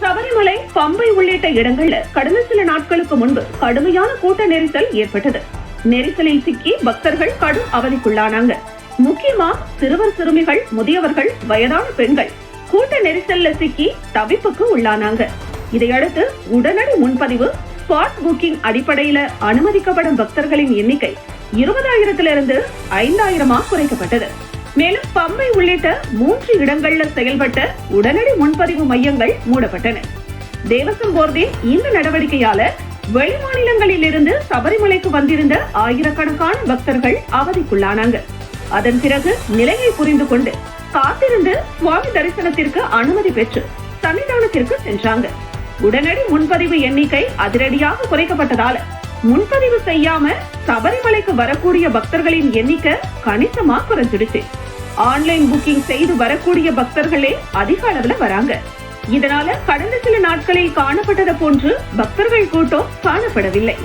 சபரிமலை, பம்பை உள்ளிட்ட இடங்கள்ல கடந்த சில நாட்களுக்கு முன்பு கடுமையான கூட்ட நெரிசல் ஏற்பட்டது. நெரிசலில் சிக்கி பக்தர்கள் கடும் அவதிக்குள்ளானாங்க. முக்கியமா சிறுவர், சிறுமிகள், முதியவர்கள், வயதான பெண்கள் கூட்ட நெரிசல்ல சிக்கி தவிப்புக்கு உள்ளானாங்க. இதையடுத்து உடனடி முன்பதிவு, ஸ்பாட் புக்கிங் அடிப்படையில அனுமதிக்கப்படும் பக்தர்களின் எண்ணிக்கை 20,000 5,000 குறைக்கப்பட்டது. மேலும் பம்பை உள்ளிட்ட 3 இடங்கள்ல செயல்பட்ட உடனடி முன்பதிவு மையங்கள் மூடப்பட்டன. தேவசம் போர்டின் இந்த நடவடிக்கையால வெளிமாநிலங்களில் இருந்து சபரிமலைக்கு வந்திருந்த ஆயிரக்கணக்கான பக்தர்கள் அவதிக்குள்ளானாங்க. அதன் பிறகு நிலையை புரிந்து கொண்டு காத்திருந்து சுவாமி தரிசனத்திற்கு அனுமதி பெற்று சன்னிதானத்திற்கு சென்றாங்க. உடனடி முன்பதிவு எண்ணிக்கை அதிரடியாக குறைக்கப்பட்டதால முன்பதிவு செய்யாம சபரிமலைக்கு வரக்கூடிய பக்தர்களின் எண்ணிக்கை கணிசமா குறைஞ்சிடுச்சு. ஆன்லைன் புக்கிங் செய்து வரக்கூடிய பக்தர்களே அதிக அளவுல வராங்க. இதனால கடந்த சில நாட்களில் காணப்பட்டதை போன்று பக்தர்கள் கூட்டம் காணப்படவில்லை.